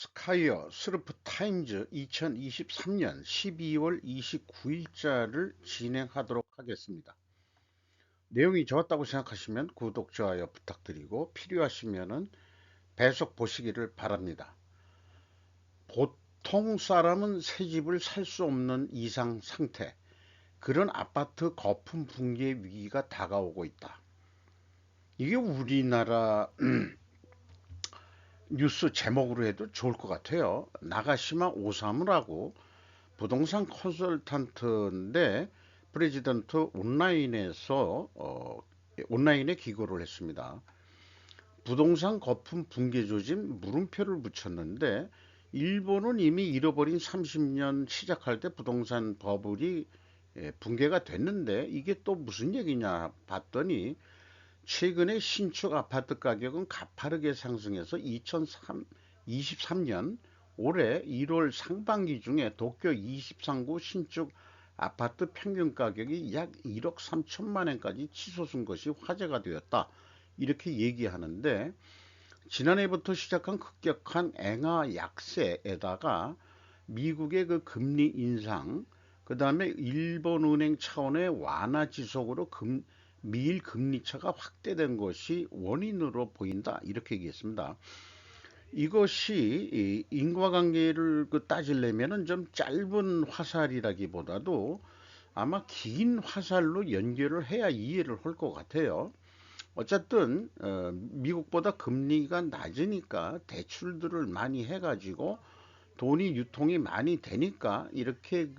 스카이어 스르프 타임즈 2023년 12월 29일자를 진행하도록 하겠습니다. 내용이 좋았다고 생각하시면 구독, 좋아요 부탁드리고 필요하시면 배속 보시기를 바랍니다. 보통 사람은 새 집을 살 수 없는 이상 상태, 그런 아파트 거품 붕괴 위기가 다가오고 있다. 이게 우리나라 뉴스 제목으로 해도 좋을 것 같아요. 나가시마 오사무라고 부동산 컨설턴트인데 프레지던트 온라인에서 온라인에 기고를 했습니다. 부동산 거품 붕괴 조짐 물음표를 붙였는데 일본은 이미 잃어버린 30년 시작할 때 부동산 버블이 붕괴가 됐는데 이게 또 무슨 얘기냐 봤더니 최근에 신축 아파트 가격은 가파르게 상승해서 2023년 올해 1월 상반기 중에 도쿄 23구 신축 아파트 평균 가격이 약 1억 3천만 원까지 치솟은 것이 화제가 되었다. 이렇게 얘기하는데 지난해부터 시작한 급격한 엔화 약세에다가 미국의 그 금리 인상, 그 다음에 일본은행 차원의 완화 지속으로 미일 금리 차가 확대된 것이 원인으로 보인다. 이렇게 얘기했습니다. 이것이 인과관계를 따지려면은 좀 짧은 화살이라기보다도 아마 긴 화살로 연결을 해야 이해를 할 것 같아요. 어쨌든 미국보다 금리가 낮으니까 대출들을 많이 해가지고 돈이 유통이 많이 되니까 이렇게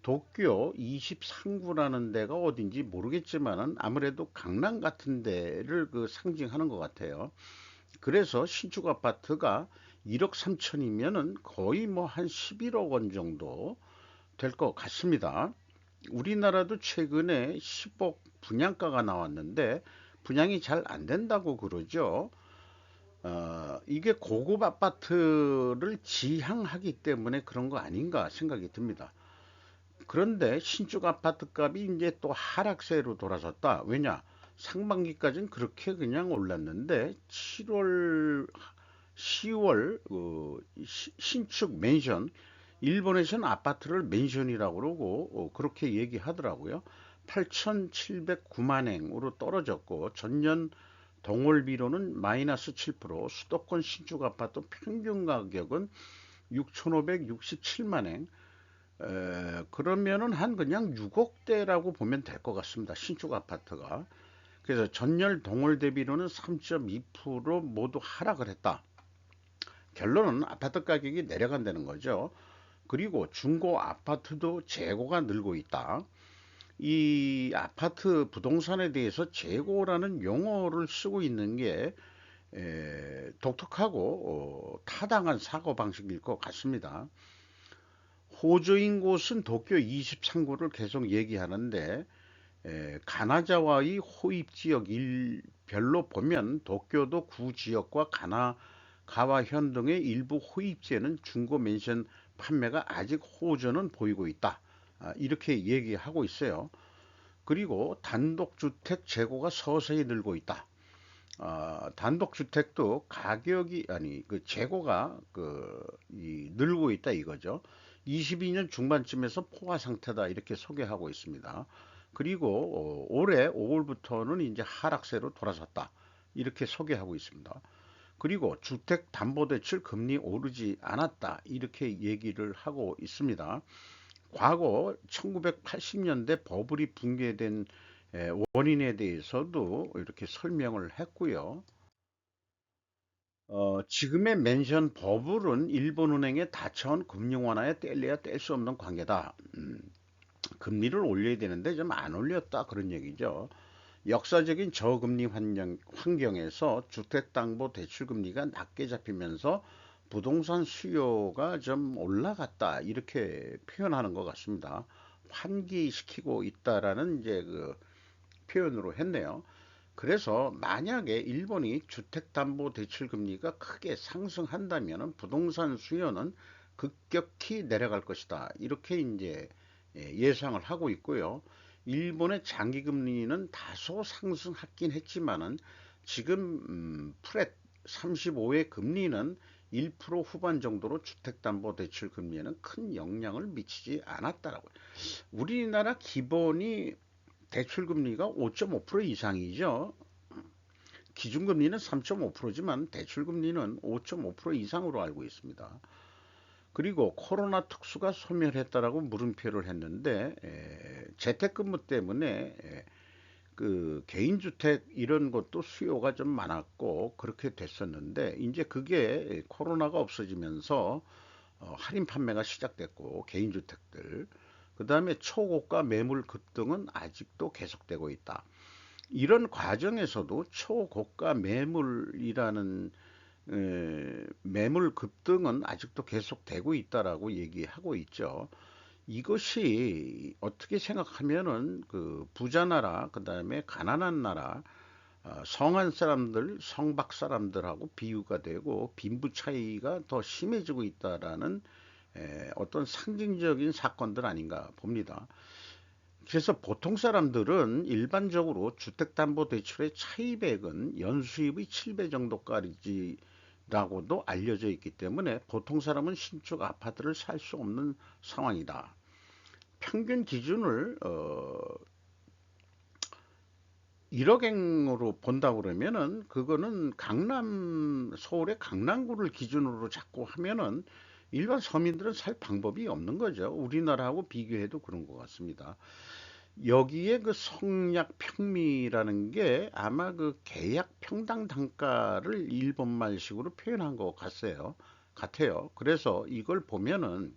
도쿄 23구라는 데가 어딘지 모르겠지만은 아무래도 강남 같은 데를 상징하는 것 같아요. 그래서 신축 아파트가 1억 3천이면은 거의 뭐 한 11억 원 정도 될 것 같습니다. 우리나라도 최근에 10억 분양가가 나왔는데 분양이 잘 안 된다고 그러죠. 이게 고급 아파트를 지향하기 때문에 그런 거 아닌가 생각이 듭니다. 그런데 신축 아파트 값이 이제 또 하락세로 돌아섰다. 왜냐? 상반기까지는 그렇게 그냥 올랐는데 7월, 10월 신축 맨션, 일본에서는 아파트를 맨션이라고 그러고 그렇게 얘기하더라고요. 8,709만 행으로 떨어졌고 전년 동월비로는 마이너스 7%, 수도권 신축 아파트 평균 가격은 6,567만 행, 그러면은 한 그냥 6억대라고 보면 될 것 같습니다. 신축 아파트가. 그래서 전년 동월 대비로는 3.2% 모두 하락을 했다. 결론은 아파트 가격이 내려간다는 거죠. 그리고 중고 아파트도 재고가 늘고 있다. 이 아파트 부동산에 대해서 재고라는 용어를 쓰고 있는 게 독특하고 타당한 사고방식일 것 같습니다. 호주인 곳은 도쿄 23구를 계속 얘기하는데 가나자와의 호입지역 일별로 보면 도쿄도 구지역과 가와현 등의 일부 호입지에는 중고 맨션 판매가 아직 호전은 보이고 있다. 이렇게 얘기하고 있어요. 그리고 단독주택 재고가 서서히 늘고 있다. 단독주택도 가격이 아니 그 재고가 늘고 있다 이거죠. 22년 중반쯤에서 포화 상태다 이렇게 소개하고 있습니다. 그리고 올해 5월부터는 이제 하락세로 돌아섰다 이렇게 소개하고 있습니다. 그리고 주택담보대출 금리 오르지 않았다 이렇게 얘기를 하고 있습니다. 과거 1980년대 버블이 붕괴된 원인에 대해서도 이렇게 설명을 했고요. 지금의 멘션 버블은 일본은행의 다차원 금융 완화에 뗄래야 뗄 수 없는 관계다. 금리를 올려야 되는데 좀 안 올렸다 그런 얘기죠. 역사적인 저금리 환경에서 주택담보대출금리가 낮게 잡히면서 부동산 수요가 좀 올라갔다 이렇게 표현하는 것 같습니다. 환기시키고 있다라는 이제 표현으로 했네요. 그래서 만약에 일본이 주택담보대출금리가 크게 상승한다면 부동산 수요는 급격히 내려갈 것이다. 이렇게 이제 예상을 하고 있고요. 일본의 장기금리는 다소 상승하긴 했지만은 지금 프렛 35의 금리는 1% 후반 정도로 주택담보대출 금리에는 큰 영향을 미치지 않았다라고. 우리나라 기본이 대출금리가 5.5% 이상이죠. 기준금리는 3.5%지만 대출금리는 5.5% 이상으로 알고 있습니다. 그리고 코로나 특수가 소멸했다라고 물음표를 했는데 재택근무 때문에 그 개인주택 이런 것도 수요가 좀 많았고 그렇게 됐었는데 이제 그게 코로나가 없어지면서 할인 판매가 시작됐고 개인주택들 그 다음에 초고가 매물 급등은 아직도 계속되고 있다. 이런 과정에서도 초고가 매물이라는 매물 급등은 아직도 계속되고 있다라고 얘기하고 있죠. 이것이 어떻게 생각하면은 그 부자 나라, 그 다음에 가난한 나라, 성한 사람들, 성박 사람들하고 비유가 되고 빈부 차이가 더 심해지고 있다라는 어떤 상징적인 사건들 아닌가 봅니다. 그래서 보통 사람들은 일반적으로 주택담보대출의 차입액은 연수입의 7배 정도까지라고도 알려져 있기 때문에 보통 사람은 신축 아파트를 살 수 없는 상황이다. 평균 기준을 1억엔으로 본다 그러면은 그거는 서울의 강남구를 기준으로 자꾸 하면은 일반 서민들은 살 방법이 없는 거죠. 우리나라하고 비교해도 그런 것 같습니다. 여기에 그 성약 평미라는 게 아마 그 계약 평당 단가를 일본말식으로 표현한 것 같아요. 그래서 이걸 보면은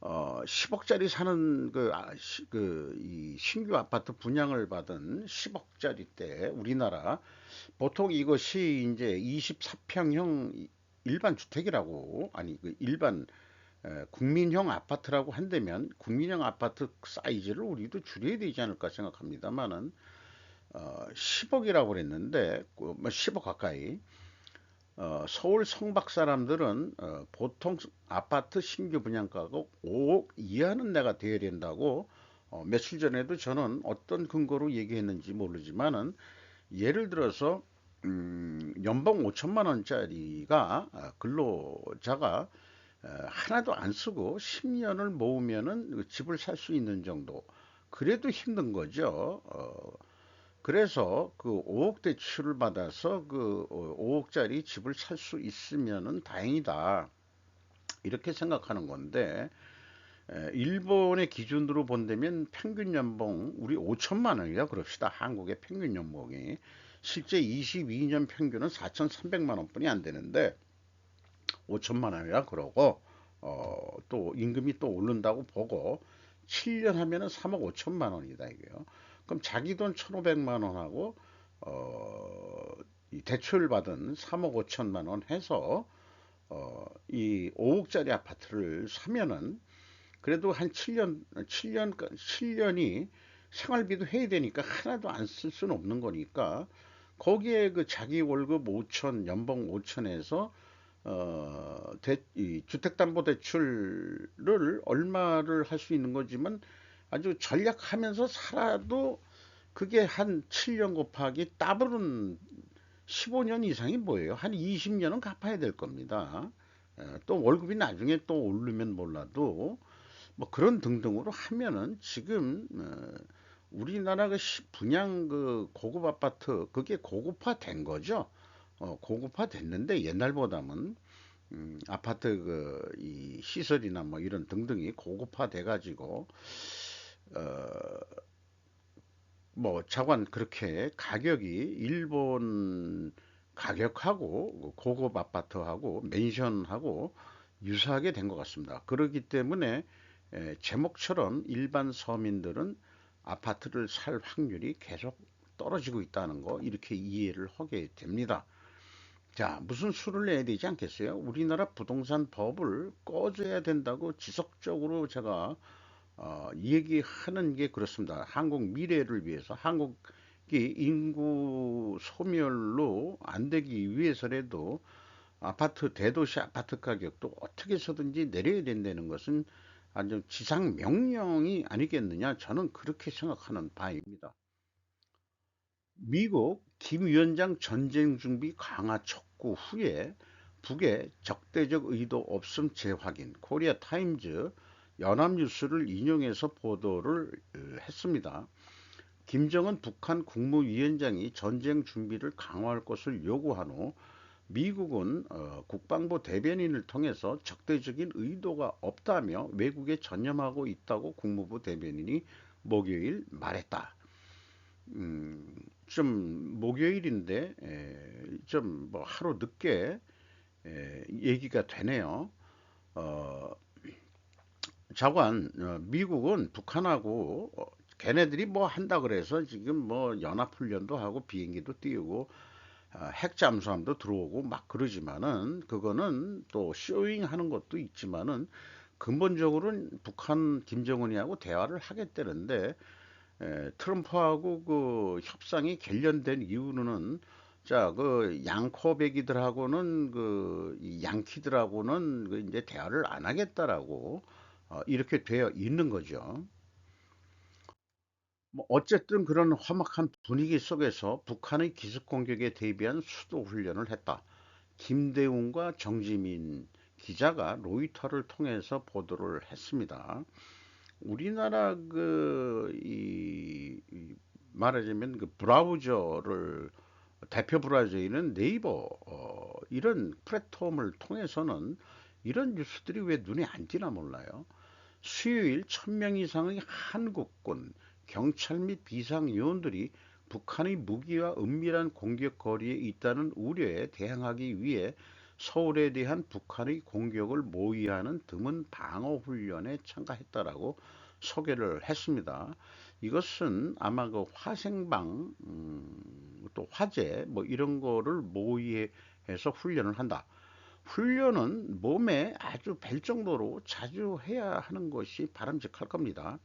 10억짜리 사는 이 신규 아파트 분양을 받은 10억짜리 때 우리나라 보통 이것이 이제 24평형 일반 주택이라고 아니 그 일반 국민형 아파트라고 한다면 국민형 아파트 사이즈를 우리도 줄여야 되지 않을까 생각합니다만은 10억이라고 그랬는데 10억 가까이 서울 성박 사람들은 보통 아파트 신규 분양가가 5억 이하는 내가 돼야 된다고 며칠 전에도 저는 어떤 근거로 얘기했는지 모르지만은 예를 들어서 연봉 5천만 원짜리가 근로자가 하나도 안 쓰고 10년을 모으면은 그 집을 살 수 있는 정도. 그래도 힘든 거죠. 그래서 그 5억 대출을 받아서 그 5억짜리 집을 살 수 있으면은 다행이다. 이렇게 생각하는 건데, 일본의 기준으로 본다면 평균 연봉, 우리 5천만 원이라 그럽시다. 한국의 평균 연봉이. 실제 22년 평균은 4,300만 원뿐이 안 되는데, 5천만 원이라 그러고 또 임금이 또 오른다고 보고 7년 하면은 3억 5천만 원이다 이게요. 그럼 자기 돈 1,500만 원하고 이 대출 받은 3억 5천만 원 해서 이 5억짜리 아파트를 사면은 그래도 한 7년이 생활비도 해야 되니까 하나도 안 쓸 수는 없는 거니까 거기에 그 자기 월급 5천, 연봉 5천에서 이 주택담보대출을 얼마를 할 수 있는 거지만 아주 전략하면서 살아도 그게 한 7년 곱하기 더블은 15년 이상이 뭐예요? 한 20년은 갚아야 될 겁니다. 또 월급이 나중에 또 오르면 몰라도 뭐 그런 등등으로 하면은 지금 우리나라 그 분양 그 고급 아파트 그게 고급화된 거죠. 고급화 됐는데 옛날보다는 아파트 이 시설이나 뭐 이런 등등이 고급화 돼 가지고 어 뭐 자관 그렇게 가격이 일본 가격하고 고급 아파트하고 맨션하고 유사하게 된 것 같습니다. 그렇기 때문에 제목처럼 일반 서민들은 아파트를 살 확률이 계속 떨어지고 있다는 거 이렇게 이해를 하게 됩니다. 자, 무슨 수를 내야 되지 않겠어요? 우리나라 부동산 법을 꺼줘야 된다고 지속적으로 제가 얘기하는 게 그렇습니다. 한국 미래를 위해서 한국이 인구 소멸로 안 되기 위해서라도 아파트 대도시 아파트 가격도 어떻게 해서든지 내려야 된다는 것은 아주 지상 명령이 아니겠느냐 저는 그렇게 생각하는 바입니다. 미국 김 위원장 전쟁 준비 강화 촉구 후에 북의 적대적 의도 없음 재확인, 코리아 타임즈 연합뉴스를 인용해서 보도를 했습니다. 김정은 북한 국무위원장이 전쟁 준비를 강화할 것을 요구한 후 미국은 국방부 대변인을 통해서 적대적인 의도가 없다며 외국에 전념하고 있다고 국무부 대변인이 목요일 말했다. 좀 목요일인데 좀 뭐 하루 늦게 얘기가 되네요. 어, 자관 미국은 북한하고 걔네들이 뭐 한다 그래서 지금 뭐 연합훈련도 하고 비행기도 띄우고 핵 잠수함도 들어오고 막 그러지만은 그거는 또 쇼잉 하는 것도 있지만은 근본적으로는 북한 김정은이하고 대화를 하겠다는데 트럼프하고 그 협상이 결련된 이유는 자, 그 양코백이들하고는 그 양키들하고는 그 이제 대화를 안 하겠다라고 이렇게 되어 있는 거죠. 뭐 어쨌든 그런 험악한 분위기 속에서 북한의 기습 공격에 대비한 수도 훈련을 했다. 김대웅과 정지민 기자가 로이터를 통해서 보도를 했습니다. 우리나라 말하자면 그 브라우저를 대표 브라우저인 네이버 이런 플랫폼을 통해서는 이런 뉴스들이 왜 눈에 안 띄나 몰라요. 수요일 1000명 이상의 한국군, 경찰 및 비상요원들이 북한의 무기와 은밀한 공격 거리에 있다는 우려에 대항하기 위해 서울에 대한 북한의 공격을 모의하는 드문 방어 훈련에 참가했다라고 소개를 했습니다. 이것은 아마 그 화생방, 또 화재 뭐 이런 거를 모의해서 훈련을 한다. 훈련은 몸에 아주 뵐 정도로 자주 해야 하는 것이 바람직할 겁니다.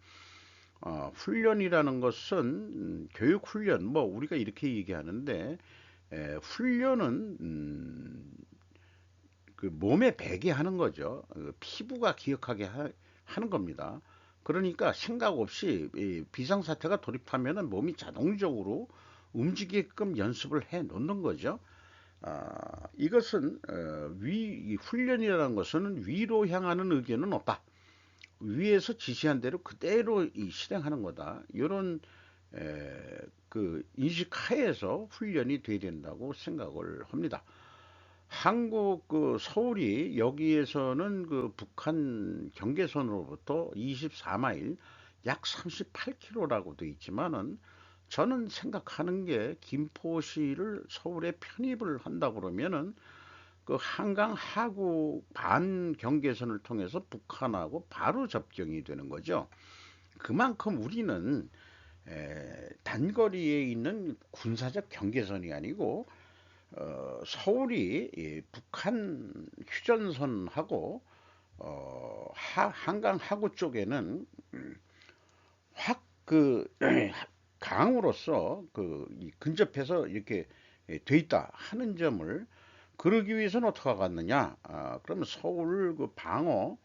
훈련이라는 것은 교육 훈련, 뭐 우리가 이렇게 얘기하는데 훈련은 그 몸에 배게 하는 거죠. 피부가 기억하게 하는 겁니다. 그러니까 생각 없이 비상사태가 돌입하면 몸이 자동적으로 움직이게끔 연습을 해 놓는 거죠. 이것은 훈련이라는 것은 위로 향하는 의견은 없다. 위에서 지시한 대로 그대로 실행하는 거다. 이런 그 인식 하에서 훈련이 돼야 된다고 생각을 합니다. 한국 그 서울이 여기에서는 그 북한 경계선으로부터 24마일 약 38km라고 돼 있지만은 저는 생각하는 게 김포시를 서울에 편입을 한다 그러면은 그 한강 하구 반 경계선을 통해서 북한하고 바로 접경이 되는 거죠. 그만큼 우리는 단거리에 있는 군사적 경계선이 아니고 서울이 북한 휴전선하고 한강 하구 쪽에는 확 그 강으로서 근접해서 이렇게 돼 있다 하는 점을 그러기 위해서는 어떻게 하겠느냐? 그러면 서울 그 방어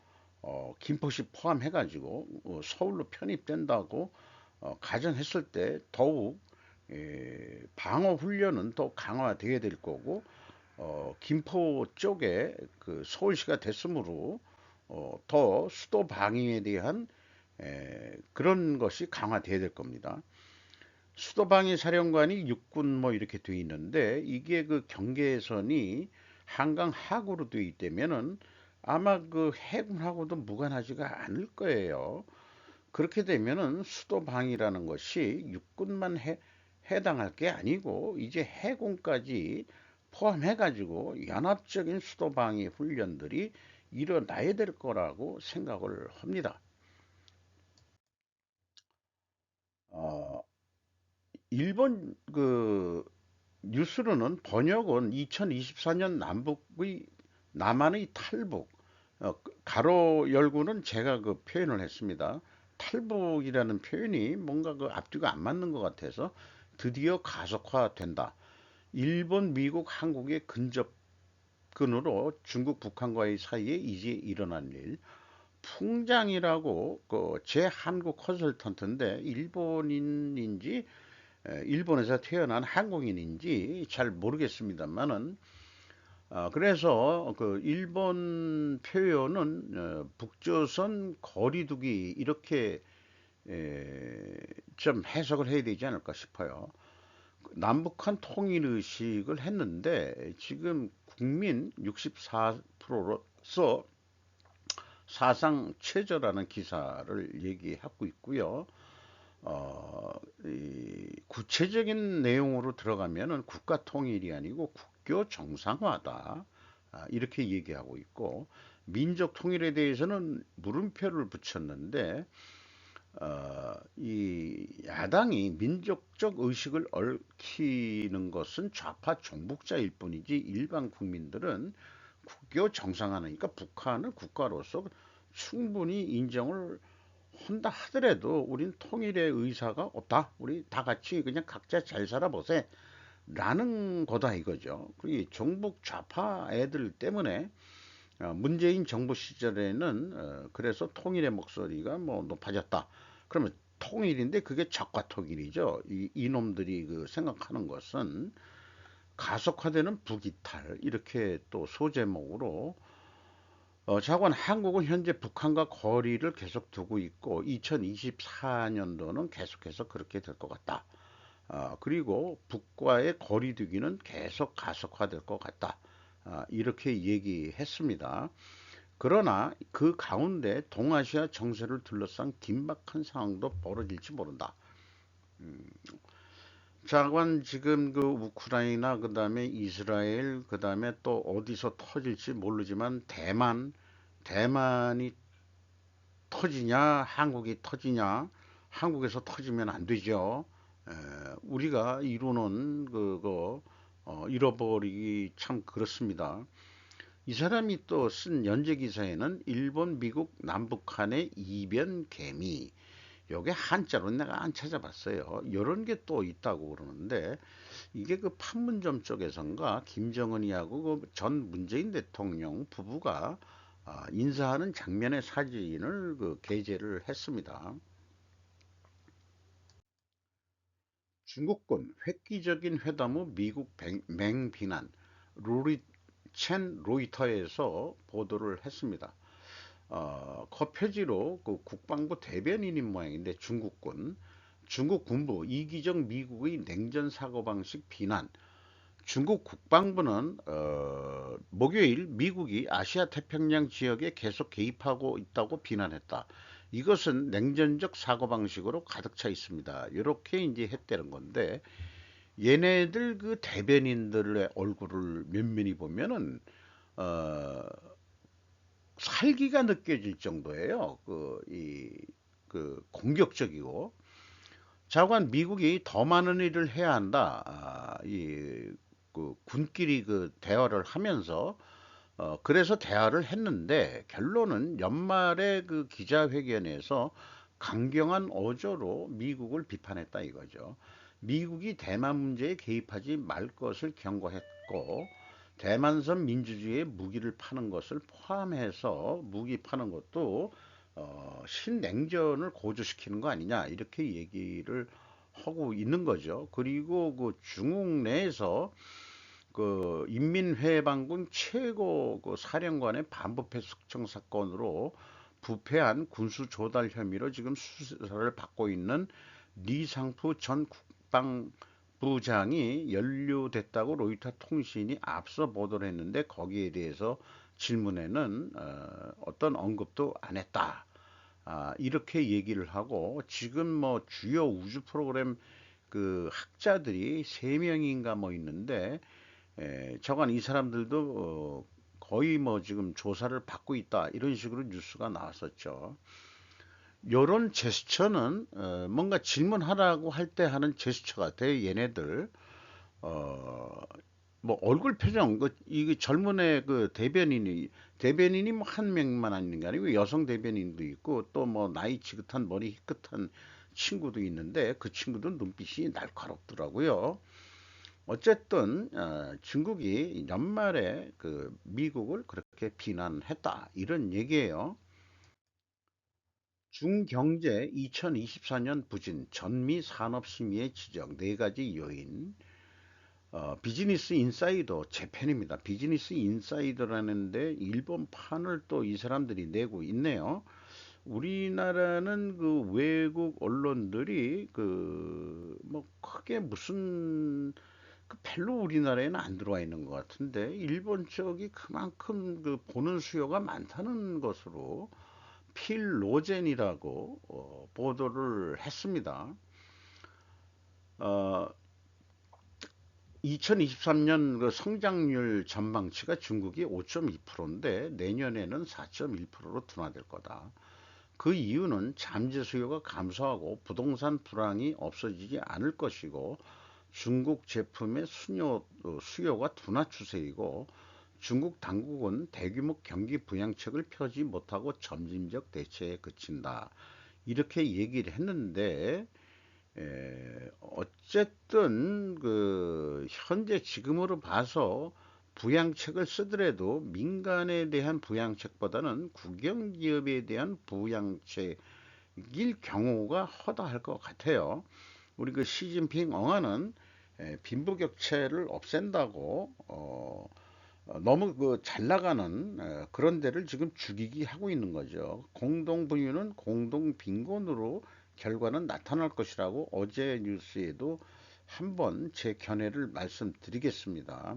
김포시 포함해가지고 서울로 편입된다고 가정했을 때 더욱 방어 훈련은 더 강화되어야 될 거고 김포 쪽에 그 서울시가 됐으므로 더 수도 방위에 대한 그런 것이 강화되어야 될 겁니다. 수도방위 사령관이 육군 뭐 이렇게 돼 있는데 이게 그 경계선이 한강 하구로 돼 있다면은 아마 그 해군하고도 무관하지가 않을 거예요. 그렇게 되면은 수도방위라는 것이 육군만 해당할 게 아니고 이제 해군까지 포함해가지고 연합적인 수도방위 훈련들이 일어나야 될 거라고 생각을 합니다. 어, 일본 그 뉴스로는 번역은 2024년 남북의 남한의 탈북 가로 열고는 제가 그 표현을 했습니다. 탈북이라는 표현이 뭔가 그 앞뒤가 안 맞는 것 같아서 드디어 가속화된다. 일본, 미국, 한국의 근접근으로 중국, 북한과의 사이에 이제 일어난 일. 풍장이라고 그 제 한국 컨설턴트인데 일본인인지 일본에서 태어난 한국인인지 잘 모르겠습니다만은 그래서 그 일본 표현은 북조선 거리두기 이렇게 좀 해석을 해야 되지 않을까 싶어요. 남북한 통일 의식을 했는데 지금 국민 64%로서 사상 최저라는 기사를 얘기하고 있고요. 이 구체적인 내용으로 들어가면은 국가 통일이 아니고 국교 정상화다. 이렇게 얘기하고 있고 민족 통일에 대해서는 물음표를 붙였는데 이 야당이 민족적 의식을 얽히는 것은 좌파 정복자일 뿐이지 일반 국민들은 국교 정상화니까 북한을 국가로서 충분히 인정을 한다 하더라도 우린 통일의 의사가 없다. 우리 다 같이 그냥 각자 잘 살아보세. 라는 거다 이거죠. 그 정복 좌파 애들 때문에 문재인 정부 시절에는 그래서 통일의 목소리가 뭐 높아졌다. 그러면 통일인데 그게 적과 통일이죠. 이놈들이 그 생각하는 것은 가속화되는 북이탈 이렇게 또 소제목으로 자관 한국은 현재 북한과 거리를 계속 두고 있고 2024년도는 계속해서 그렇게 될 것 같다. 그리고 북과의 거리두기는 계속 가속화될 것 같다. 이렇게 얘기했습니다. 그러나 그 가운데 동아시아 정세를 둘러싼 긴박한 상황도 벌어질지 모른다. 자관 지금 그 우크라이나 그다음에 이스라엘 그다음에 또 어디서 터질지 모르지만 대만이 터지냐 한국이 터지냐 한국에서 터지면 안 되죠. 에, 우리가 이루는 그거 잃어버리기 참 그렇습니다. 이 사람이 또 쓴 연재 기사에는 일본, 미국, 남북한의 이변 개미 요게 한자로 내가 안 찾아봤어요. 이런 게 또 있다고 그러는데 이게 그 판문점 쪽에선가 김정은이하고 그 전 문재인 대통령 부부가 인사하는 장면의 사진을 그 게재를 했습니다. 중국군 획기적인 회담 후 미국 맹비난 로이터에서 보도를 했습니다. 커표지로 그 국방부 대변인인 모양인데 중국 군부 이기적 미국의 냉전 사고방식 비난 중국 국방부는 목요일 미국이 아시아 태평양 지역에 계속 개입하고 있다고 비난했다. 이것은 냉전적 사고방식으로 가득 차 있습니다. 이렇게 이제 했다는 건데 얘네들 그 대변인들의 얼굴을 면면히 보면은 어, 살기가 느껴질 정도예요. 그 공격적이고 자관 미국이 더 많은 일을 해야 한다. 그 군끼리 그 대화를 하면서 그래서 대화를 했는데 결론은 연말에 그 기자회견에서 강경한 어조로 미국을 비판했다 이거죠. 미국이 대만 문제에 개입하지 말 것을 경고했고 대만선 민주주의에 무기를 파는 것을 포함해서 무기 파는 것도 신냉전을 고조시키는 거 아니냐 이렇게 얘기를 하고 있는 거죠. 그리고 그 중국 내에서 그 인민회해방군 최고 그 사령관의 반부패 숙청 사건으로 부패한 군수 조달 혐의로 지금 수사를 받고 있는 리상프 전 국방부장이 연루됐다고 로이터 통신이 앞서 보도를 했는데 거기에 대해서 질문에는 어떤 언급도 안 했다. 이렇게 얘기를 하고 지금 뭐 주요 우주 프로그램 그 학자들이 세명인가 뭐 있는데 저간 이 사람들도 거의 뭐 지금 조사를 받고 있다 이런 식으로 뉴스가 나왔었죠. 요런 제스처는 뭔가 질문하라고 할 때 하는 제스처 같아요. 얘네들 어, 뭐 얼굴 표정 이게 젊은 애 그 대변인이 뭐 한 명만 있는 게 아니고 여성 대변인도 있고 또 뭐 나이 지긋한 머리 희끗한 친구도 있는데 그 친구도 눈빛이 날카롭더라고요. 어쨌든 중국이 연말에 그 미국을 그렇게 비난했다 이런 얘기예요. 중경제 2024년 부진 전미 산업심의의 지적 네 가지 요인 비즈니스 인사이더 제 편입니다. 비즈니스 인사이더라는데 일본판을 또 이 사람들이 내고 있네요. 우리나라는 그 외국 언론들이 그 뭐 크게 무슨 그 별로 우리나라에는 안 들어와 있는 것 같은데 일본 쪽이 그만큼 그 보는 수요가 많다는 것으로 필로젠이라고 보도를 했습니다. 어, 2023년 그 성장률 전망치가 중국이 5.2%인데 내년에는 4.1%로 둔화될 거다. 그 이유는 잠재 수요가 감소하고 부동산 불황이 없어지지 않을 것이고 중국 제품의 수요가 둔화 추세이고 중국 당국은 대규모 경기 부양책을 펴지 못하고 점진적 대처에 그친다. 이렇게 얘기를 했는데 어쨌든 그 현재 지금으로 봐서 부양책을 쓰더라도 민간에 대한 부양책보다는 국영기업에 대한 부양책일 경우가 허다할 것 같아요. 우리 그 시진핑 엉아는 빈부격차를 없앤다고 너무 그 잘 나가는 그런 데를 지금 죽이기 하고 있는 거죠. 공동분유는 공동빈곤으로 결과는 나타날 것이라고 어제 뉴스에도 한번 제 견해를 말씀드리겠습니다.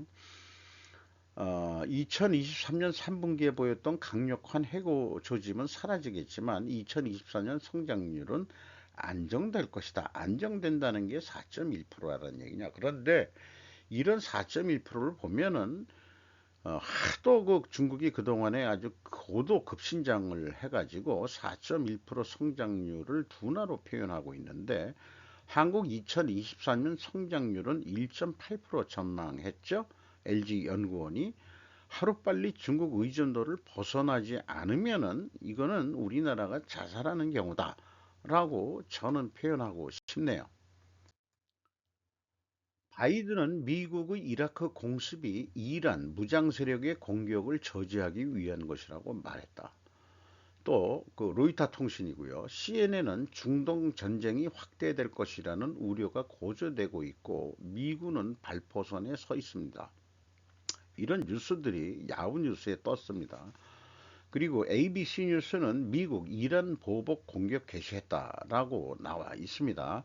2023년 3분기에 보였던 강력한 해고 조짐은 사라지겠지만 2024년 성장률은 안정될 것이다. 안정된다는 게 4.1%라는 얘기냐. 그런데 이런 4.1%를 보면은 하도 그 중국이 그동안에 아주 고도 급신장을 해가지고 4.1% 성장률을 둔화로 표현하고 있는데 한국 2024년 성장률은 1.8% 전망했죠. LG연구원이 하루빨리 중국 의존도를 벗어나지 않으면은 이거는 우리나라가 자살하는 경우다라고 저는 표현하고 싶네요. 바이든은 미국의 이라크 공습이 이란 무장 세력의 공격을 저지하기 위한 것이라고 말했다. 또 그 로이터 통신이고요. CNN은 중동 전쟁이 확대될 것이라는 우려가 고조되고 있고 미군은 발포선에 서 있습니다. 이런 뉴스들이 야후 뉴스에 떴습니다. 그리고 ABC 뉴스는 미국 이란 보복 공격 개시했다라고 나와 있습니다.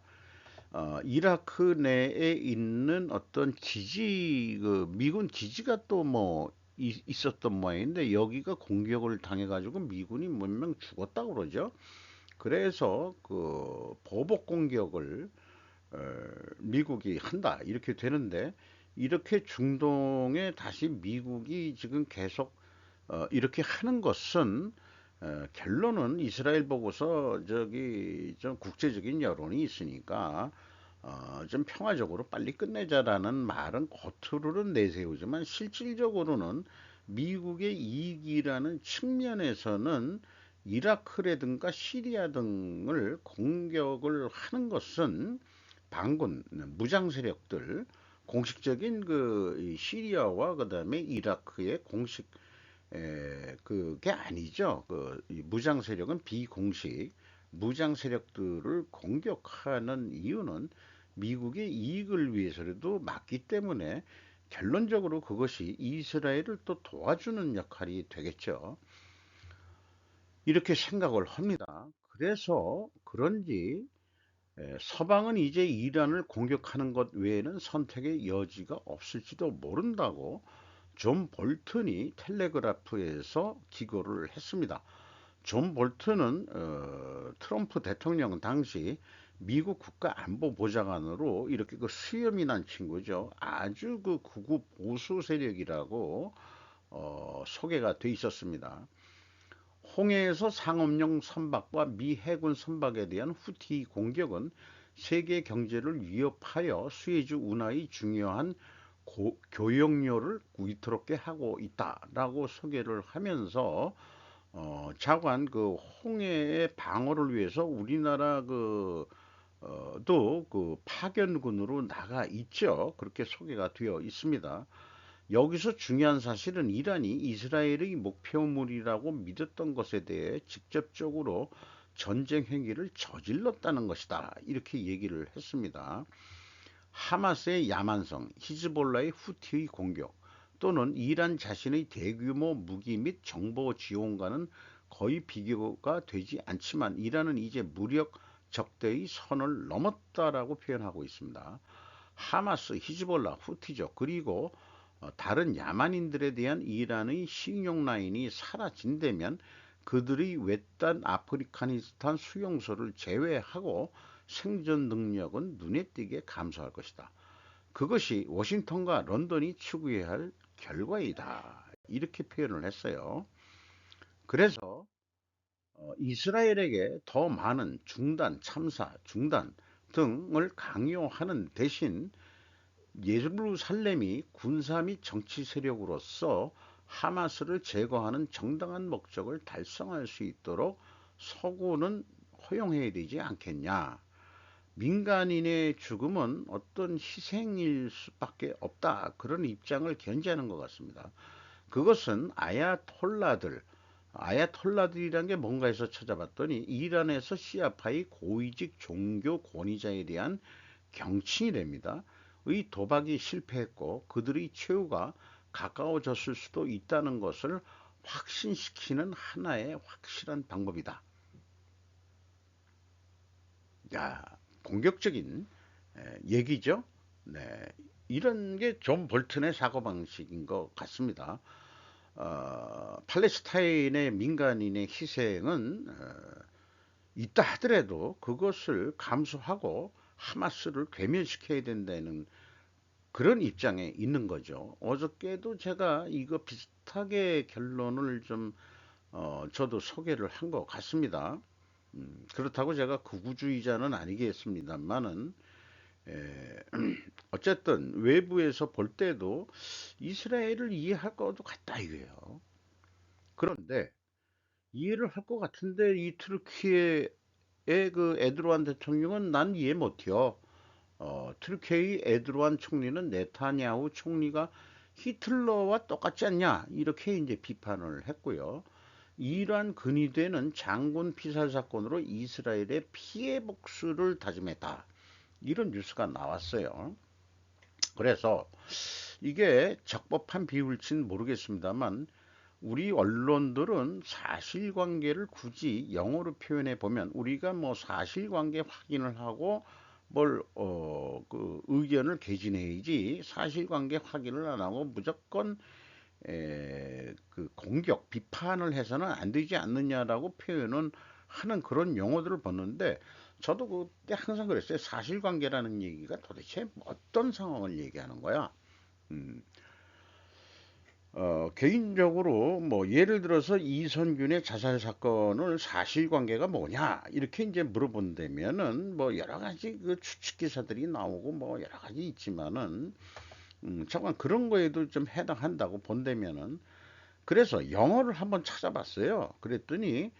이라크 내에 있는 어떤 기지, 그 미군 기지가 또 뭐 있었던 모양인데 여기가 공격을 당해가지고 미군이 몇 명 죽었다고 그러죠. 그래서 그 보복 공격을 어, 미국이 한다 이렇게 되는데 이렇게 중동에 다시 미국이 지금 계속 이렇게 하는 것은 결론은 이스라엘 보고서 저기 좀 국제적인 여론이 있으니까 좀 평화적으로 빨리 끝내자라는 말은 겉으로는 내세우지만 실질적으로는 미국의 이익이라는 측면에서는 이라크라든가 시리아 등을 공격을 하는 것은 반군 무장 세력들 공식적인 그 시리아와 그다음에 이라크의 공식 그게 아니죠. 그 무장 세력은 비공식 무장 세력들을 공격하는 이유는 미국의 이익을 위해서라도 맞기 때문에 결론적으로 그것이 이스라엘을 또 도와주는 역할이 되겠죠. 이렇게 생각을 합니다. 그래서 그런지 서방은 이제 이란을 공격하는 것 외에는 선택의 여지가 없을지도 모른다고 존 볼튼이 텔레그라프에서 기고를 했습니다. 존 볼튼은 트럼프 대통령 당시 미국 국가안보보좌관으로 이렇게 그 수염이 난 친구죠. 아주 그 극우 보수 세력이라고 소개가 돼 있었습니다. 홍해에서 상업용 선박과 미 해군 선박에 대한 후티 공격은 세계 경제를 위협하여 수에즈 운하의 중요한 교역료를 위태롭게 하고 있다라고 소개를 하면서 자관 그 홍해의 방어를 위해서 우리나라 그 파견군으로 나가 있죠. 그렇게 소개가 되어 있습니다. 여기서 중요한 사실은 이란이 이스라엘의 목표물이라고 믿었던 것에 대해 직접적으로 전쟁 행위를 저질렀다는 것이다. 이렇게 얘기를 했습니다. 하마스의 야만성, 히즈볼라의 후티의 공격, 또는 이란 자신의 대규모 무기 및 정보 지원과는 거의 비교가 되지 않지만 이란은 이제 무력 적대의 선을 넘었다라고 표현하고 있습니다. 하마스, 히즈볼라, 후티족 그리고 다른 야만인들에 대한 이란의 식용 라인이 사라진다면 그들의 외딴 아프리카니스탄 수용소를 제외하고 생존 능력은 눈에 띄게 감소할 것이다. 그것이 워싱턴과 런던이 추구해야 할 결과이다. 이렇게 표현을 했어요. 그래서 이스라엘에게 더 많은 중단, 참사, 중단 등을 강요하는 대신 예루살렘이 군사 및 정치 세력으로서 하마스를 제거하는 정당한 목적을 달성할 수 있도록 서구는 허용해야 되지 않겠냐. 민간인의 죽음은 어떤 희생일 수밖에 없다. 그런 입장을 견지하는 것 같습니다. 그것은 아야톨라들이란 게 뭔가 해서 찾아봤더니 이란에서 시아파의 고위직 종교 권위자에 대한 경칭이랍니다. 의 도박이 실패했고 그들의 최후가 가까워졌을 수도 있다는 것을 확신시키는 하나의 확실한 방법이다. 야, 공격적인 얘기죠. 네, 이런 게 존 볼튼의 사고방식인 것 같습니다. 팔레스타인의 민간인의 희생은 있다 하더라도 그것을 감수하고 하마스를 괴멸시켜야 된다는 그런 입장에 있는 거죠. 어저께도 제가 이거 비슷하게 결론을 좀 저도 소개를 한 것 같습니다. 그렇다고 제가 극우주의자는 아니겠습니다만은 어쨌든 외부에서 볼 때도 이스라엘을 이해할 것도 같다 이거예요. 그런데 이해를 할 것 같은데 이 트르키예의 그 에르도안 대통령은 난 이해 못해요. 트르키의 에르도안 총리는 네타냐후 총리가 히틀러와 똑같지 않냐 이렇게 이제 비판을 했고요. 이란 근위대는 장군 피살 사건으로 이스라엘의 피해 복수를 다짐했다. 이런 뉴스가 나왔어요. 그래서 이게 적법한 비율지는 모르겠습니다만 우리 언론들은 사실관계를 굳이 영어로 표현해 보면 우리가 뭐 사실관계 확인을 하고 그 의견을 개진해야지 사실관계 확인을 안 하고 무조건 그 공격 비판을 해서는 안 되지 않느냐라고 표현은 하는 그런 용어들을 봤는데 저도 그때 항상 그랬어요. 사실관계라는 얘기가 도대체 어떤 상황을 얘기하는 거야? 음, 개인적으로 뭐 예를 들어서 이선균의 자살 사건을 사실관계가 뭐냐 이렇게 이제 물어본다면은 뭐 여러 가지 그 추측 기사들이 나오고 뭐 여러 가지 있지만은 잠깐 그런 거에도 좀 해당한다고 본다면은 그래서 영어를 한번 찾아봤어요. 그랬더니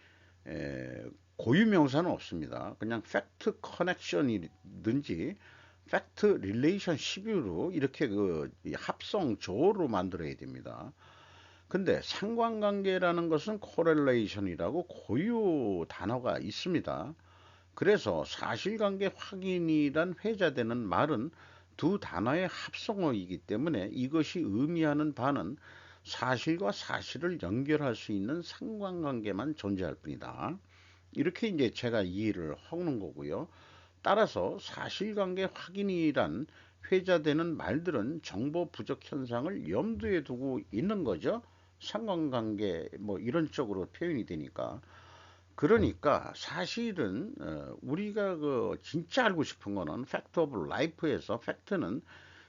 에, 고유명사는 없습니다. 그냥 팩트 커넥션이든지 팩트 릴레이션십으로 이렇게 그 합성 조어로 만들어야 됩니다. 근데 상관관계라는 것은 코렐레이션이라고 고유 단어가 있습니다. 그래서 사실관계 확인이란 회자되는 말은 두 단어의 합성어이기 때문에 이것이 의미하는 바는 사실과 사실을 연결할 수 있는 상관관계만 존재할 뿐이다. 이렇게 이제 제가 이해를 하는 거고요. 따라서 사실관계 확인이란 회자되는 말들은 정보 부족 현상을 염두에 두고 있는 거죠. 상관관계 뭐 이런 쪽으로 표현이 되니까. 그러니까 사실은 우리가 그 진짜 알고 싶은 거는 팩트 오브 라이프에서 팩트는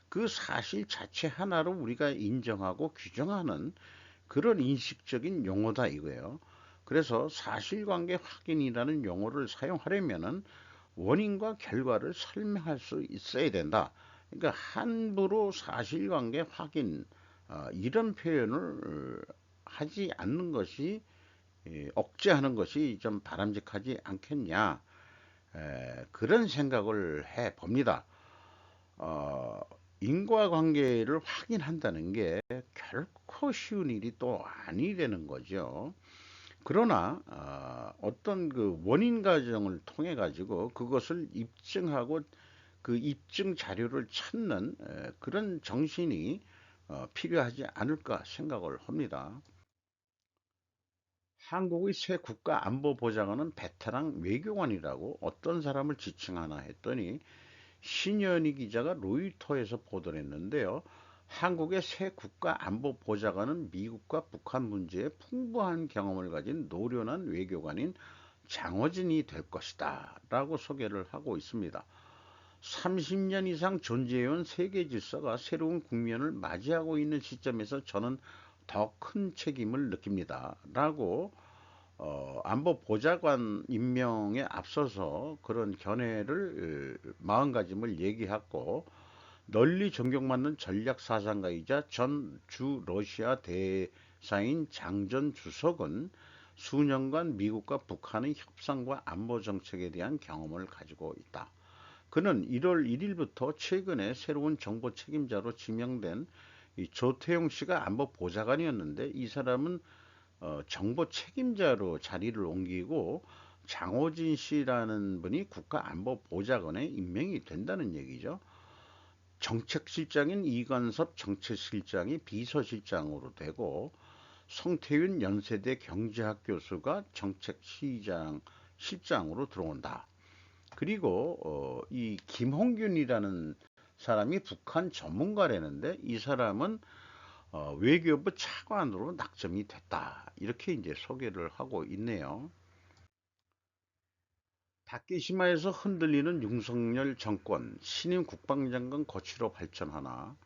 그 사실 자체 하나로 우리가 인정하고 규정하는 그런 인식적인 용어다 이거예요. 그래서 사실관계 확인이라는 용어를 사용하려면은 원인과 결과를 설명할 수 있어야 된다. 그러니까 함부로 사실관계 확인 이런 표현을 하지 않는 것이 억제하는 것이 좀 바람직하지 않겠냐 그런 생각을 해 봅니다. 어, 인과관계를 확인한다는 게 결코 쉬운 일이 또 아니라는 거죠. 그러나 어떤 그 원인 과정을 통해 가지고 그것을 입증하고 그 입증 자료를 찾는 그런 정신이 필요하지 않을까 생각을 합니다. 한국의 새 국가안보보좌관은 베테랑 외교관이라고 어떤 사람을 지칭하나 했더니 신현희 기자가 로이터에서 보도를 했는데요. 한국의 새 국가안보보좌관은 미국과 북한 문제에 풍부한 경험을 가진 노련한 외교관인 장어진이 될 것이다 라고 소개를 하고 있습니다. 30년 이상 존재해온 세계 질서가 새로운 국면을 맞이하고 있는 시점에서 저는 더 큰 책임을 느낍니다 라고 안보 보좌관 임명에 앞서서 그런 견해를 마음가짐을 얘기했고, 널리 존경받는 전략사상가이자 전 주 러시아 대사인 장전 주석은 수년간 미국과 북한의 협상과 안보 정책에 대한 경험을 가지고 있다. 그는 1월 1일부터 최근에 새로운 정보 책임자로 지명된 이 조태용 씨가 안보 보좌관이었는데, 이 사람은 정보 책임자로 자리를 옮기고 장호진 씨라는 분이 국가안보보좌관에 임명이 된다는 얘기죠. 정책실장인 이관섭 정책실장이 비서실장으로 되고, 성태윤 연세대 경제학 교수가 실장으로 들어온다. 그리고 이 김홍균이라는 사람이 북한 전문가라는데, 이 사람은 외교부 차관으로 낙점이 됐다. 이렇게 이제 소개를 하고 있네요. 다케시마에서 흔들리는 윤석열 정권, 신임 국방장관 거취로 발전하나.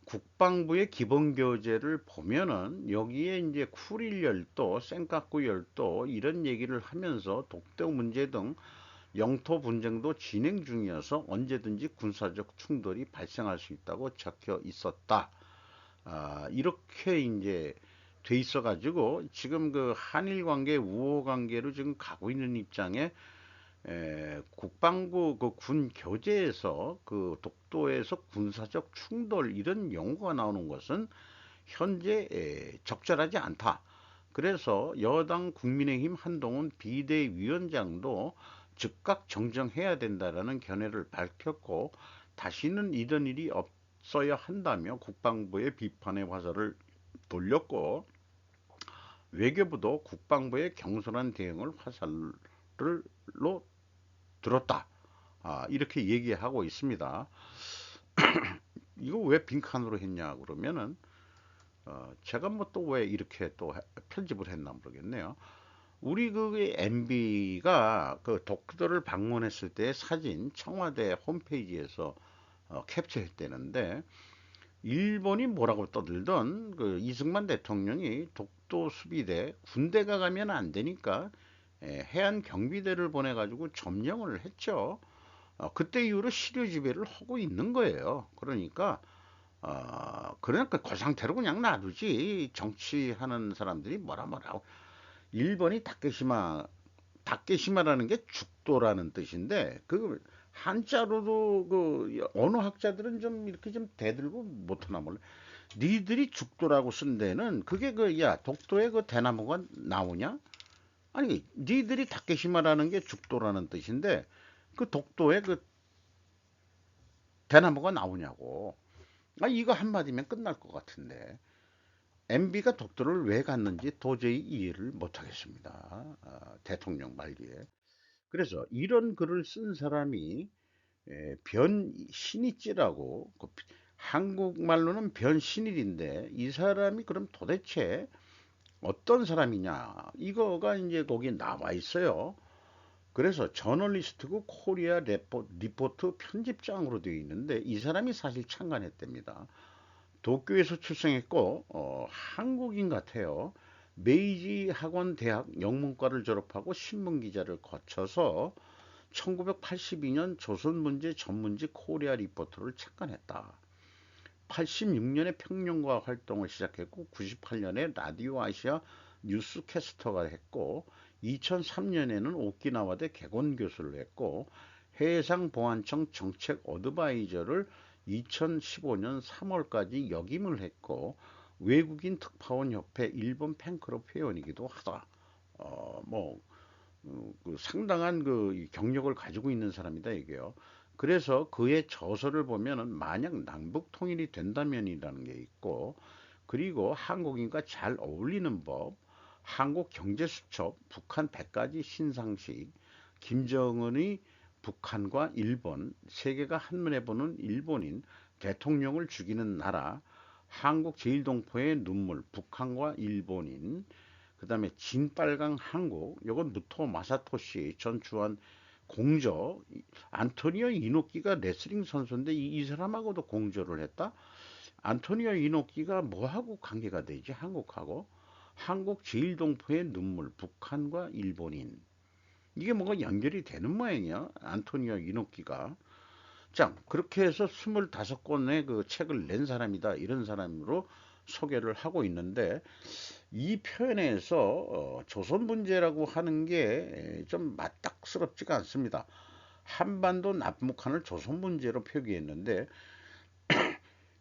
국방부의 기본교재를 보면은 여기에 이제 쿠릴 열도, 센카쿠 열도 이런 얘기를 하면서 독도 문제 등 영토 분쟁도 진행 중이어서 언제든지 군사적 충돌이 발생할 수 있다고 적혀 있었다. 이렇게 이제 돼 있어 가지고 지금 그 한일 관계 우호 관계로 지금 가고 있는 입장에, 국방부 그 군 교재에서 그 독도에서 군사적 충돌 이런 용어가 나오는 것은 현재 적절하지 않다. 그래서 여당 국민의힘 한동훈 비대위원장도 즉각 정정해야 된다라는 견해를 밝혔고, 다시는 이런 일이 없어야 한다며 국방부의 비판의 화살을 돌렸고, 외교부도 국방부의 경솔한 대응을 화살로 들었다. 이렇게 얘기하고 있습니다. 이거 왜 빈칸으로 했냐 그러면은 제가 뭐 또 왜 이렇게 또 편집을 했나 모르겠네요. 우리 그 MB가 그 독도를 방문했을 때 사진 청와대 홈페이지에서 캡처했다는데, 일본이 뭐라고 떠들던 그 이승만 대통령이 독도 수비대 군대가 가면 안 되니까 해안 경비대를 보내가지고 점령을 했죠. 그때 이후로 시료 지배를 하고 있는 거예요. 그러니까 그 상태로 그냥 놔두지. 정치하는 사람들이 뭐라 하고. 일본이 다케시마라는 게 죽도라는 뜻인데, 그 한자로도 그 언어학자들은 좀 이렇게 좀 대들고 못하나 몰라. 니들이 죽도라고 쓴 데는 그게 그 야 독도에 그 대나무가 나오냐? 아니 니들이 다케시마라는 게 죽도라는 뜻인데 그 독도에 그 대나무가 나오냐고. 이거 한마디면 끝날 것 같은데. MB가 독도를 왜 갔는지 도저히 이해를 못하겠습니다. 대통령 말기에. 그래서 이런 글을 쓴 사람이 변신일지라고, 한국말로는 변신일인데 이 사람이 그럼 도대체 어떤 사람이냐, 이거가 이제 거기 나와 있어요. 그래서 저널리스트고 코리아 리포트 편집장으로 되어 있는데, 이 사람이 사실 창간했답니다. 도쿄에서 출생했고 한국인 같아요. 메이지 학원 대학 영문과를 졸업하고 신문기자를 거쳐서 1982년 조선문제 전문지 코리아 리포트를 창간했다. 86년에 평론가 활동을 시작했고 98년에 라디오 아시아 뉴스캐스터가 했고, 2003년에는 오키나와대 개건 교수를 했고, 해상보안청 정책 어드바이저를 2015년 3월까지 역임을 했고, 외국인 특파원 협회 일본 팬클럽 회원이기도 하다. 뭐 그 상당한 그 경력을 가지고 있는 사람이다 이게요. 그래서 그의 저서를 보면은 만약 남북 통일이 된다면이라는 게 있고, 그리고 한국인과 잘 어울리는 법, 한국 경제 수첩, 북한 100가지 신상식, 김정은의 북한과 일본, 세계가 한눈에 보는 일본인, 대통령을 죽이는 나라, 한국 제일동포의 눈물, 북한과 일본인, 그 다음에 진빨강 한국, 요건 무토 마사토시 전 주한 공저, 안토니오 이노키가 레슬링 선수인데 이 사람하고도 공저를 했다? 안토니오 이노키가 뭐하고 관계가 되지? 한국하고. 한국 제일동포의 눈물, 북한과 일본인. 이게 뭔가 연결이 되는 모양이야. 안토니오 이노키가. 자, 그렇게 해서 25권의 그 책을 낸 사람이다. 이런 사람으로 소개를 하고 있는데, 이 표현에서 조선 문제라고 하는 게 좀 맞닥스럽지가 않습니다. 한반도 남북한을 조선 문제로 표기했는데,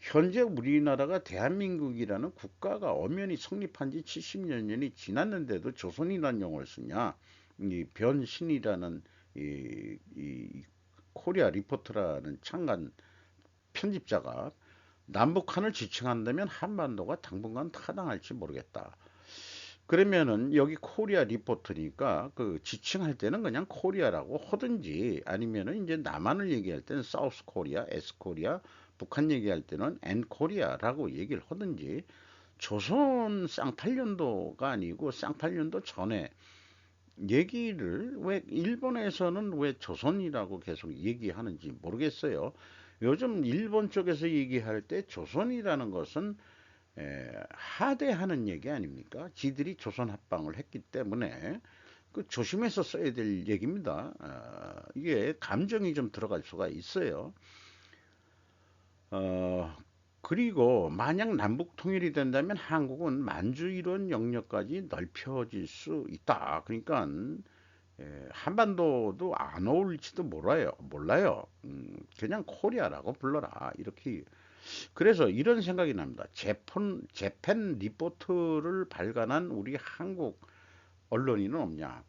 현재 우리나라가 대한민국이라는 국가가 엄연히 성립한 지 70년이 지났는데도 조선이라는 용어를 쓰냐? 이 변신이라는 이 코리아 리포트라는 창간 편집자가 남북한을 지칭한다면 한반도가 당분간 타당할지 모르겠다. 그러면은 여기 코리아 리포트니까 그 지칭할 때는 그냥 코리아라고 하든지, 아니면은 이제 남한을 얘기할 때는 사우스 코리아, 에스 코리아, 북한 얘기할 때는 엔 코리아라고 얘기를 하든지, 조선 쌍팔년도가 아니고 쌍팔년도 전에 얘기를 왜 일본에서는 왜 조선이라고 계속 얘기하는지 모르겠어요. 요즘 일본 쪽에서 얘기할 때 조선이라는 것은 하대하는 얘기 아닙니까? 지들이 조선 합방을 했기 때문에 그 조심해서 써야 될 얘기입니다. 이게 감정이 좀 들어갈 수가 있어요. 어, 그리고 만약 남북 통일이 된다면 한국은 만주 이론 영역까지 넓혀질 수 있다. 그러니까 한반도도 안 어울릴지도 몰라요. 그냥 코리아라고 불러라. 이렇게. 그래서 이런 생각이 납니다. 재팬 리포트를 발간한 우리 한국 언론인은 없냐.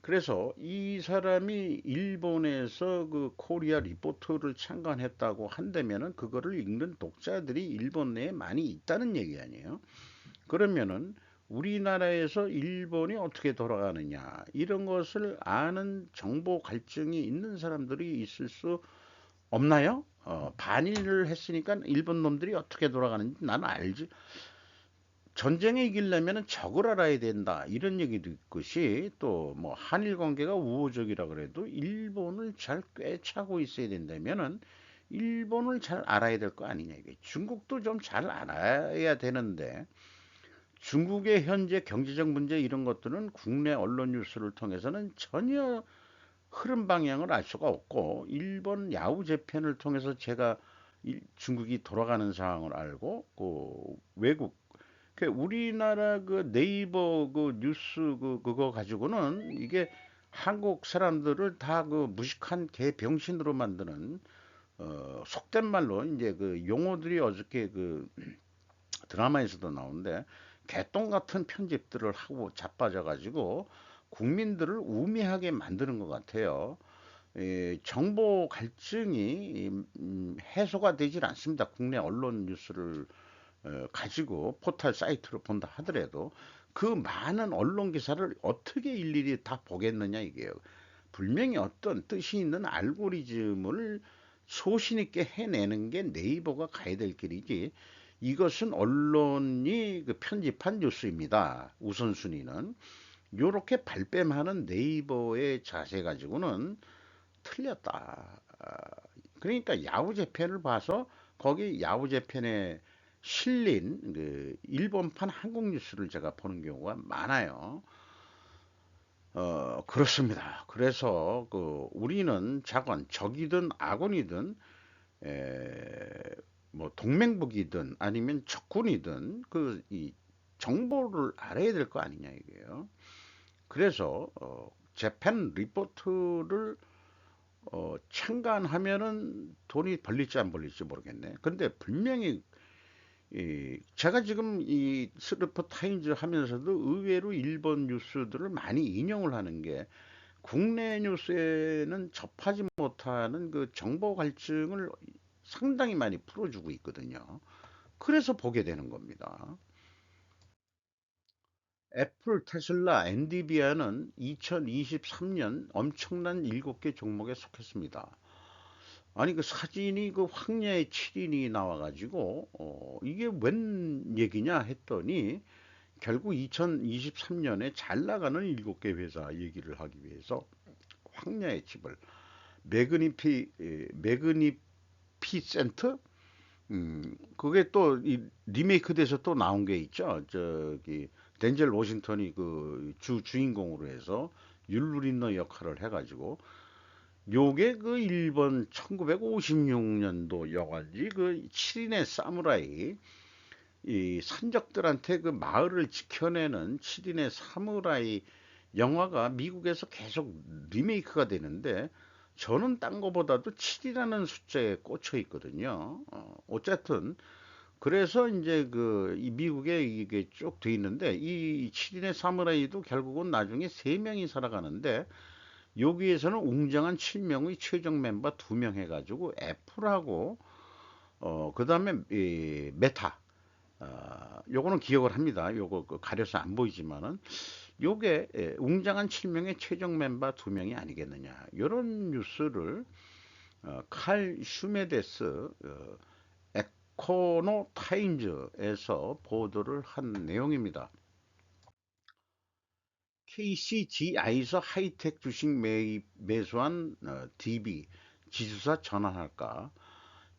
그래서 이 사람이 일본에서 그 코리아 리포트를 창간했다고 한다면은 그거를 읽는 독자들이 일본 내에 많이 있다는 얘기 아니에요. 그러면은 우리나라에서 일본이 어떻게 돌아가느냐 이런 것을 아는 정보 갈증이 있는 사람들이 있을 수 없나요? 반일을 했으니까 일본 놈들이 어떻게 돌아가는지 나는 알지. 전쟁에 이기려면 적을 알아야 된다. 이런 얘기도 있듯이 또 뭐 한일 관계가 우호적이라 그래도 일본을 잘 꿰차고 있어야 된다면은 일본을 잘 알아야 될 거 아니냐 이게. 중국도 좀 잘 알아야 되는데 중국의 현재 경제적 문제 이런 것들은 국내 언론 뉴스를 통해서는 전혀 흐름 방향을 알 수가 없고, 일본 야후 재팬을 통해서 제가 중국이 돌아가는 상황을 알고 그 외국 그 우리나라 그 네이버 그 뉴스 그거 가지고는 이게 한국 사람들을 다 그 무식한 개 병신으로 만드는 속된 말로 이제 그 용어들이 어저께 그 드라마에서도 나오는데, 개똥 같은 편집들을 하고 자빠져 가지고 국민들을 우매하게 만드는 것 같아요. 정보 갈증이 해소가 되질 않습니다. 국내 언론 뉴스를 가지고 포털 사이트로 본다 하더라도 그 많은 언론 기사를 어떻게 일일이 다 보겠느냐 이게요. 분명히 어떤 뜻이 있는 알고리즘을 소신 있게 해내는 게 네이버가 가야 될 길이지, 이것은 언론이 그 편집한 뉴스입니다. 우선순위는. 요렇게 발뺌하는 네이버의 자세 가지고는 틀렸다. 그러니까 야후재팬을 봐서 거기 야후재팬에 실린 그 일본판 한국 뉴스를 제가 보는 경우가 많아요. 그렇습니다. 그래서 그 우리는 자건 적이든 아군이든 에, 뭐 동맹국이든 아니면 적군이든 그 이 정보를 알아야 될 거 아니냐 이게요. 그래서 재팬 리포트를 창간하면은 돈이 벌릴지 안 벌릴지 모르겠네. 근데 분명히 제가 지금 이 스르프 타임즈 하면서도 의외로 일본 뉴스들을 많이 인용을 하는 게 국내 뉴스에는 접하지 못하는 그 정보 갈증을 상당히 많이 풀어주고 있거든요. 그래서 보게 되는 겁니다. 애플, 테슬라, 엔비디아는 2023년 엄청난 7개 종목에 속했습니다. 아니 그 사진이 그 황야의 7인이 나와가지고 이게 웬 얘기냐 했더니 결국 2023년에 잘 나가는 7개 회사 얘기를 하기 위해서 황야의 칩을 매그니피센트 그게 또 이 리메이크 돼서 또 나온 게 있죠. 저기 덴젤 워싱턴이 그 주인공으로 해서 율무린너 역할을 해가지고 요게 그 일본 1956년도 영화인지 그 7인의 사무라이 이 산적들한테 그 마을을 지켜내는 7인의 사무라이 영화가 미국에서 계속 리메이크가 되는데 저는 딴 거보다도 7이라는 숫자에 꽂혀 있거든요. 어쨌든 그래서 이제 그 이 미국에 이게 쭉 돼 있는데 이 7인의 사무라이도 결국은 나중에 3명이 살아가는데 여기에서는 웅장한 7명의 최종 멤버 2명 해가지고 애플하고 그다음에 이 메타 요거는 기억을 합니다. 요거 그 가려서 안 보이지만은 요게 웅장한 7명의 최종 멤버 2명이 아니겠느냐. 요런 뉴스를 칼 슈메데스 에코노 타임즈에서 보도를 한 내용입니다. KCGI에서 하이텍 주식 매수한 DB 지주사 전환할까?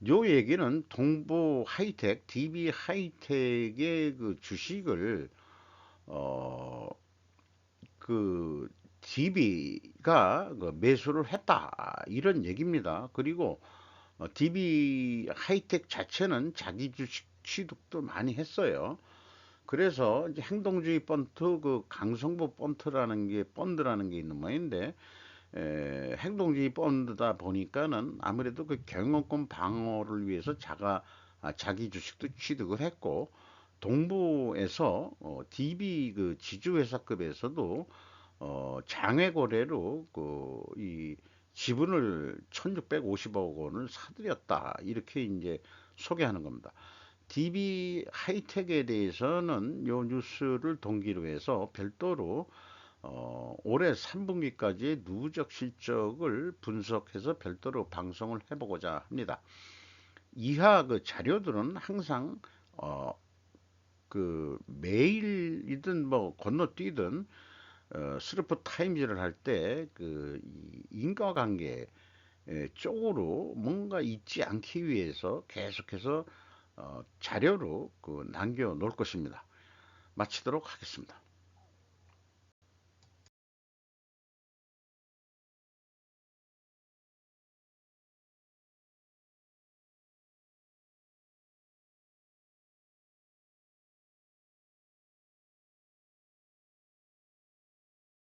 요 얘기는 동부 하이텍, DB 하이텍의 그 주식을 어, 그 DB가 매수를 했다 이런 얘기입니다. 그리고 DB 하이텍 자체는 자기 주식 취득도 많이 했어요. 그래서 이제 행동주의 펀드 그 강성부 펀드라는 게 있는 모양인데 행동주의 펀드다 보니까는 아무래도 그 경영권 방어를 위해서 자기 주식도 취득을 했고 동부에서 DB 그 지주회사급에서도 장외 거래로 그 이 지분을 1650억 원을 사들였다 이렇게 이제 소개하는 겁니다. DB 하이텍에 대해서는 요 뉴스를 동기로 해서 별도로 올해 3분기까지의 누적 실적을 분석해서 별도로 방송을 해보고자 합니다. 이하 그 자료들은 항상 어, 그 메일이든 뭐 건너뛰든 스르프 타임즈를 할 때 그 인과관계 쪽으로 뭔가 잊지 않기 위해서 계속해서 자료로 그 남겨 놓을 것입니다. 마치도록 하겠습니다.